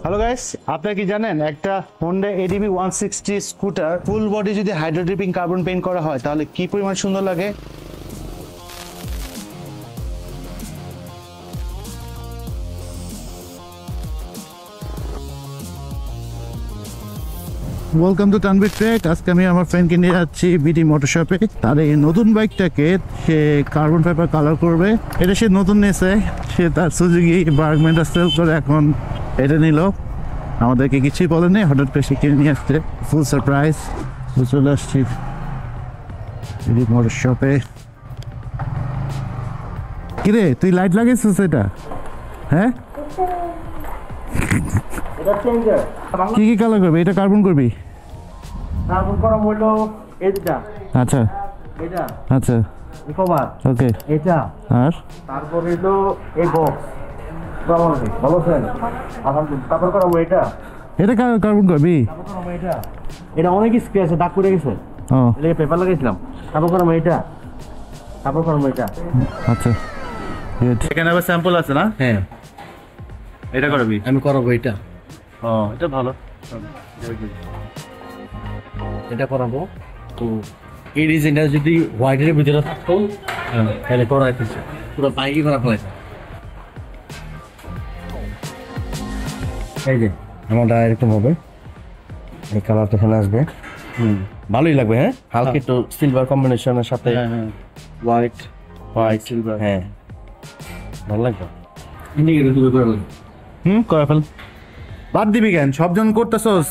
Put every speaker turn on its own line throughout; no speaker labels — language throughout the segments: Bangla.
হ্যালো গাইস, আপনারা কি জানেন একটা Honda ADB 160 scooter full body যদি হাইড্রো ড্রিপিং কার্বন পেইন্ট করা হয় তাহলে কি পরিমাণ সুন্দর লাগে। Welcome to Tanvir trek. আজকে আমি আমার ফ্রেন্ডকে নিয়ে যাচ্ছি বিডি মোটর শপে। তার এই নতুন বাইকটাকে সে কার্বন ফাইবার কালার করবে। এটা সে নতুন নিয়েছে, সে তার সুজুকি বার্গম্যানটা সেল করে এখন এটা নিল। আমাদেরকে কিছুই বলেনি, হঠাৎ করে সে কিনে নিয়ে আসছে। ফুল সারপ্রাইজ। চলে আসছি বিডি মোটর শপে। কিরে তুই লাইট লাগিয়েছিস এটা? হ্যাঁ, কি কি কালার করবি? এটা কার্বন করবি?
কার্বন করা হলো এইটা,
আচ্ছা
এটা
আচ্ছা
কভার,
ওকে।
এটা
আর
তারপরে হলো এই বক্স। ভালো আছেন? আলহামদুলিল্লাহ। তারপর করা হলো এটা,
এটা কার্বন করবি?
তারপর করা হলো এটা, এটা অনেক স্ক্র্যাচ আছে, দাগ পড়ে গেছে,
ও
এটাকে পেপার লাগাইছিলাম। তারপর করা হলো এটা, তারপর করা হলো এটা।
আচ্ছা, এখানে আবার স্যাম্পল আছে না?
হ্যাঁ,
এটা করবি?
আমি করাবো এটা।
ও এটা ভালো।
এটা করাবো। তো এই ডিজাইনটা যদি হোয়াইটের ভিতরে থাকতো তাহলে করাইতেছে পুরো বাইকই করা ফেলাইছে। এই যে আমারটা এরকম হবে, এই কালারটা এখানে আসবে। ভালোই লাগবে। হ্যাঁ, হালকা একটু সিলভার কম্বিনেশনের সাথে হোয়াইট সিলভার। হ্যাঁ, ভালো লাগবে। ইন্ডিকেটর দিবে করে লাগবে।
করে ফেল। বাদ দিবি কেন? সবজন করতেছস।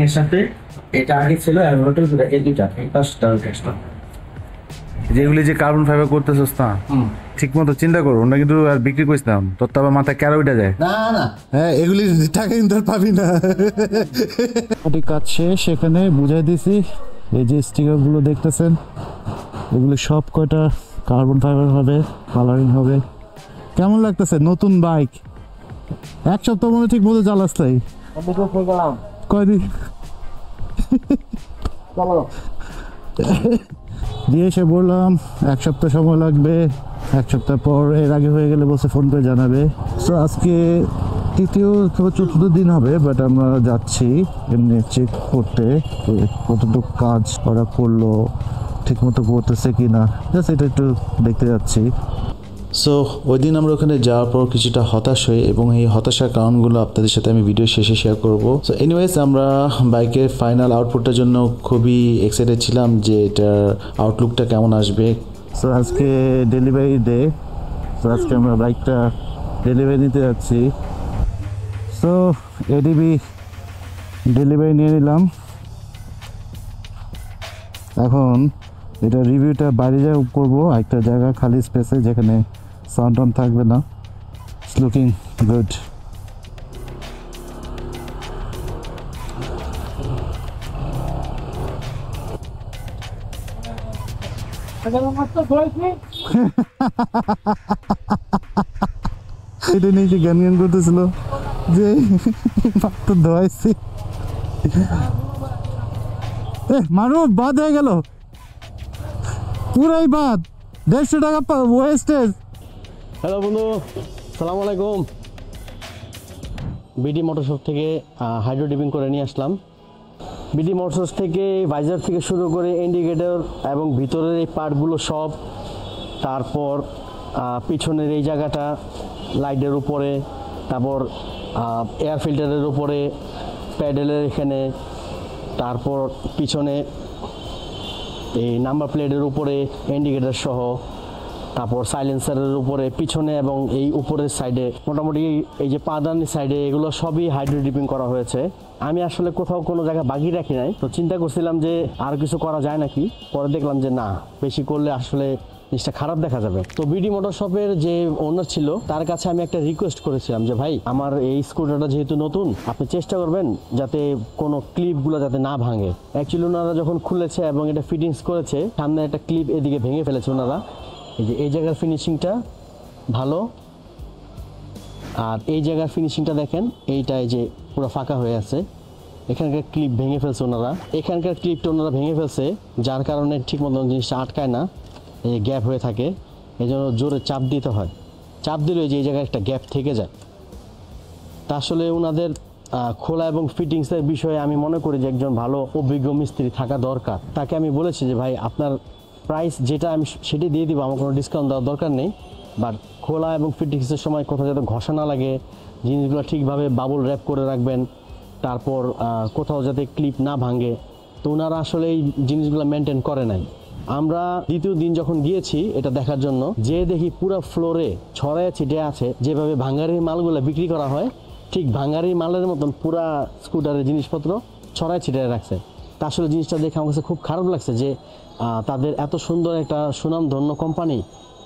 এর সাথে এটা আগে ছিল এই দুইটা, এই পাঁচটা এক্সট্রা।
যেগুলি যে কার্বন ফাইবার করতেছস না, ঠিক মতো চিন্তা করো, ওটা কিন্তু আর বিক্রি করিস না, তোর তো আবার মাথায় ক্যারো উঠে যায়।
না না,
হ্যাঁ, এগুলি টাকা কিন্তু আর পাবি না। কাজ শেষ, সেখানে বুঝাই দিছি। এই যে স্টিকার গুলো দেখতেছেন, এগুলি সব কয়টা কার্বন ফাইবার হবে, কালারিং হবে। কেমন লাগতেছে নতুন বাইক? এক সপ্তাহ মনে ঠিক মতো চালাস তাই কয়দিন দিয়ে এসে বললাম এক সপ্তাহ সময় লাগবে, এক সপ্তাহ পর এর আগে হয়ে গেলে বলছে ফোন করে জানাবে। সো আজকে তৃতীয় চতুর্থ দিন হবে, বাট আমরা যাচ্ছি এমনি চেক করতে কতটুকু কাজ ওরা করলো, ঠিক মতো করতেছে কিনা, জাস্ট এটা একটু দেখতে যাচ্ছি। সো ওই দিন আমরা ওখানে যাওয়ার পর কিছুটা হতাশ হই, এবং এই হতাশার কারণগুলো আপনাদের সাথে আমি ভিডিও শেষে শেয়ার করব। সো এনিওয়েজ, আমরা বাইকের ফাইনাল আউটপুটটার জন্য খুবই এক্সাইটেড ছিলাম যে এটার আউটলুকটা কেমন আসবে। সো আজকে ডেলিভারি ডে, সো আজকে আমরা বাইকটা ডেলিভারি নিতে যাচ্ছি। সো এডিবি ডেলিভারি নিয়ে নিলাম। এখন এটা রিভিউটা বাইরে যা করবো, একটা জায়গা খালি স্পেসে যেখানে সাউন্ড অন থাকবে না। It's looking good. এটা নিয়ে যে গান গান করতেছিল যে মাত্র ধোয়াইছি, মানুষ বাদ হয়ে গেল, পুরাই বাদ, 150 টাকা ওয়েস্টেজ।
হ্যালো বন্ধু, সালাম আলাইকুম। বিডি মোটরশপ থেকে হাইড্রো ডিপিং করে নিয়ে আসলাম। বিডি মোটরস থেকে ভাইজার থেকে শুরু করে ইন্ডিকেটর এবং ভিতরের এই পার্টগুলো সব, তারপর পিছনের এই জায়গাটা লাইটের উপরে, তারপর এয়ার ফিল্টারের উপরে, প্যাডেলের এখানে, তারপর পিছনে এই নাম্বার প্লেটের উপরে ইন্ডিকেটর সহ, তারপর সাইলেন্সারের উপরে, পিছনে এবং এই উপরের সাইডে, মোটামুটি এই যে পাদানির সাইডে, এগুলো সবই হাইড্রো ডিপিং করা হয়েছে। আমি আসলে কোথাও কোনো জায়গায় বাকি রাখি নাই, তো চিন্তা করছিলাম যে আর কিছু করা যায় নাকি, পরে দেখলাম যে না, বেশি করলে আসলে জিনিসটা খারাপ দেখা যাবে। তো বিডি মোটর শপের যে ওনার ছিল তার কাছে আমি একটা রিকোয়েস্ট করেছিলাম যে ভাই, আমার এই স্কুটারটা যেহেতু নতুন, আপনি চেষ্টা করবেন যাতে কোনো ক্লিপগুলো যাতে না ভাঙে। অ্যাকচুয়ালি ওনারা যখন খুলেছে এবং এটা ফিটিংস করেছে, সামনে একটা ক্লিপ এদিকে ভেঙে ফেলেছে ওনারা। এই যে এই জায়গার ফিনিশিংটা ভালো, আর এই জায়গার ফিনিশিংটা দেখেন, এইটাই যে পুরো ফাঁকা হয়ে আছে, এখানকার ক্লিপ ভেঙে ফেলছে ওনারা, এখানকার ক্লিপটা ওনারা ভেঙে ফেলছে, যার কারণে ঠিক মতো জিনিসটা আটকায় না, এই গ্যাপ হয়ে থাকে। এই জন্য জোরে চাপ দিতে হয়, চাপ দিলে যে এই জায়গায় একটা গ্যাপ থেকে যায়। তা আসলে ওনাদের খোলা এবং ফিটিংসের বিষয়ে আমি মনে করি যে একজন ভালো অভিজ্ঞ মিস্ত্রি থাকা দরকার। তাকে আমি বলেছি যে ভাই আপনার প্রাইস যেটা আমি সেটাই দিয়ে দিব, আমার কোনো ডিসকাউন্ট দেওয়ার দরকার নেই, বাট খোলা এবং ফিটিংসের সময় কোথাও যাতে ঘষা না লাগে, জিনিসগুলো ঠিকভাবে বাবল র্যাপ করে রাখবেন, তারপর কোথাও যাতে ক্লিপ না ভাঙে। তো ওনারা আসলে এই জিনিসগুলো মেনটেন করে নাই। আমরা দ্বিতীয় দিন যখন গিয়েছি এটা দেখার জন্য, যে দেখি পুরো ফ্লোরে ছড়ায় ছিটে আছে, যেভাবে ভাঙারির মালগুলো বিক্রি করা হয় ঠিক ভাঙারির মালের মতন পুরা স্কুটারের জিনিসপত্র ছড়ায় ছিটায় রাখছে। তা আসলে জিনিসটা দেখে আমার কাছে খুব খারাপ লাগছে যে তাদের এত সুন্দর একটা সুনামধন্য কোম্পানি,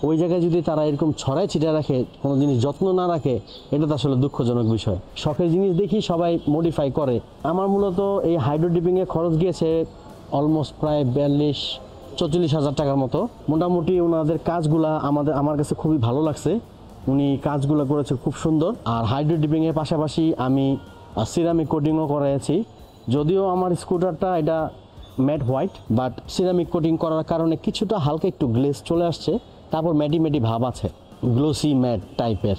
ওই জায়গায় যদি তারা এরকম ছড়ায় ছিটায় রাখে, কোনো জিনিস যত্ন না রাখে, এটা তো আসলে দুঃখজনক বিষয়। শখের জিনিস দেখি সবাই মডিফাই করে। আমার মূলত এই হাইড্রো ডিপিংয়ে খরচ গিয়েছে অলমোস্ট প্রায় 42-44 হাজার টাকার মতো। মোটামুটি ওনাদের কাজগুলা আমার কাছে খুবই ভালো লাগছে, উনি কাজগুলো করেছে খুব সুন্দর। আর হাইড্রো ডিপিংয়ের পাশাপাশি আমি সিরামিক কোটিংও করেছি। যদিও আমার স্কুটারটা এটা matt white, but ceramic coating করার কারণে কিছুটা হালকা একটু গ্লেজ চলে আসছে, তারপর ম্যাটি ভাব আছে, গ্লোসি ম্যাট টাইপের।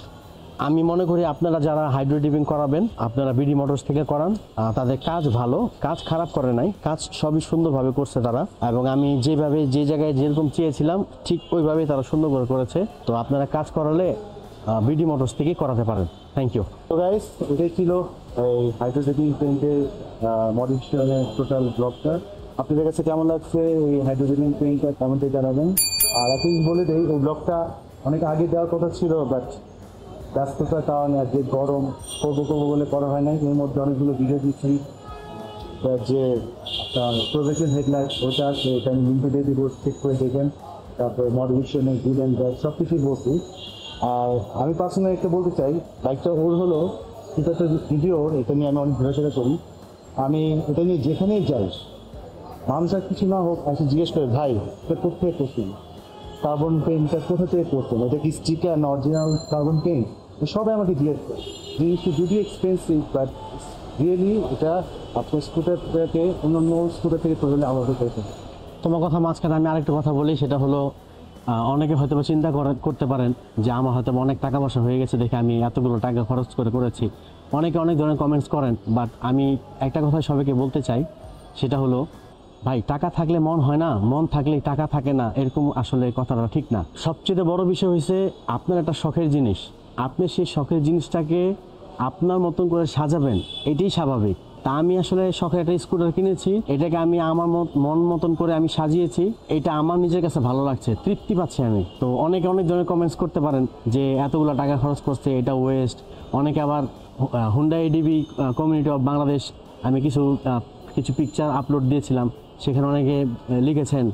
আমি মনে করি আপনারা যারা হাইড্রো ডিপিং করাবেন, আপনারা বিডি মোটরস থেকে করান। তাদের কাজ ভালো, কাজ খারাপ করে নাই, কাজ সবই সুন্দরভাবে করছে তারা। এবং আমি যেভাবে যে জায়গায় যেরকম চেয়েছিলাম ঠিক ওইভাবেই তারা সুন্দর করে করেছে। তো আপনারা কাজ করালে বিডি মোটরস থেকেই করাতে পারেন। Thank you.
তো গাইস, এটাই ছিল এই হাইড্রো ডিপিং পেইন্টের মডিফিকেশনের টোটাল ব্লগটা। আপনাদের কাছে কেমন লাগছে এই হাইড্রো ডিপিং পেইন্টটা কমেন্টে জানাবেন। আর একটা জিনিস বলে দেই, এই ব্লগটা অনেক আগে দেওয়ার কথা ছিল, বাট ব্যস্ততার কারণে আজকে গরম করবো বলে করা হয় নাই। এর মধ্যে অনেকগুলো ভিডিও দিচ্ছি, যে প্রজেকশন হেডলাইট ওটা আছে, এটা আমি লিঙ্কে দিয়ে দিব, চেক করে দেখবেন। তারপরে মডিফিকেশনের গুড অ্যান্ড ব্যাড সব কিছুই বলছি। আর আমি পার্সোনালি একটা বলতে চাই, বাইকটা ওর হলো এটা একটা ভিডিও, এটা নিয়ে আমি অনেক ঘোরাফেরা করি। আমি এটা নিয়ে যেখানেই যাই, মানুষ আর কিছু না হোক এসে জিজ্ঞেস করে, ভাই এটা কোথায় করছেন, কার্বন পেইন্টটা কোথা থেকে করছেন, এটা কি স্টিকার না অরিজিনাল কার্বন পেইন্ট, সবাই আমাকে জিজ্ঞেস করে। জিনিসটা যদিও এক্সপেন্সিভ, বাট রিয়েলি এটা আপনার স্কুটার থেকে অন্যান্য স্কুটার থেকে করলে আমাদের পেয়েছেন।
তোমার কথা মাঝখানে আমি আরেকটা কথা বলি, সেটা হলো অনেকে হয়তো চিন্তা করতে পারেন যে আমার হয়তো অনেক টাকা পয়সা হয়ে গেছে দেখে আমি এতগুলো টাকা খরচ করেছি। অনেকে অনেক ধরনের কমেন্টস করেন, বাট আমি একটা কথা সবাইকে বলতে চাই, সেটা হলো ভাই টাকা থাকলে মন হয় না, মন থাকলেই টাকা থাকে না, এরকম আসলে কথাটা ঠিক না। সবচেয়ে বড় বিষয় হয়েছে আপনার একটা শখের জিনিস, আপনি সেই শখের জিনিসটাকে আপনার মতন করে সাজাবেন, এটাই স্বাভাবিক। তা আমি আসলে শখের একটা স্কুটার কিনেছি, এটাকে আমি আমার মন মতন করে আমি সাজিয়েছি, এটা আমার নিজের কাছে ভালো লাগছে, তৃপ্তি পাচ্ছি আমি। তো অনেকে অনেক ধরনের কমেন্টস করতে পারেন যে এতগুলো টাকা খরচ করছে, এটা ওয়েস্ট। অনেকে আবার Hyundai DB community of Bangladesh, আমি কিছু পিকচার আপলোড দিয়েছিলাম, সেখানে অনেকে লিখেছেন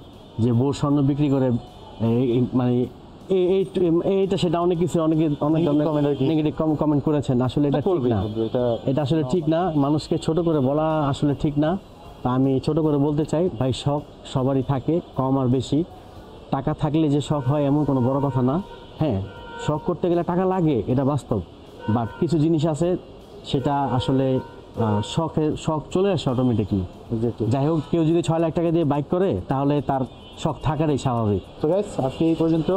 যে বউ স্বর্ণ বিক্রি করে, মানে এইটা সেটা অনেক কিছু অনেক নেগেটিভ কমেন্ট করেছেন। আসলে এটা ঠিক না, এটা আসলে ঠিক না, মানুষকে ছোট করে বলা আসলে ঠিক না। তা আমি ছোট করে বলতে চাই, ভাই শখ সবারই থাকে, কম আর বেশি। টাকা থাকলে যে শখ হয় এমন কোনো বড় কথা না। হ্যাঁ, শখ করতে গেলে টাকা লাগে, এটা বাস্তব, বাট কিছু জিনিস আছে সেটা আসলে শখ চলে আসে অটোমেটিকলি। যাই হোক, কেউ যদি 6 লাখ টাকা দিয়ে বাইক করে তাহলে তার শখ থাকারই স্বাভাবিক।
তো গাইস, আজকে এই পর্যন্ত।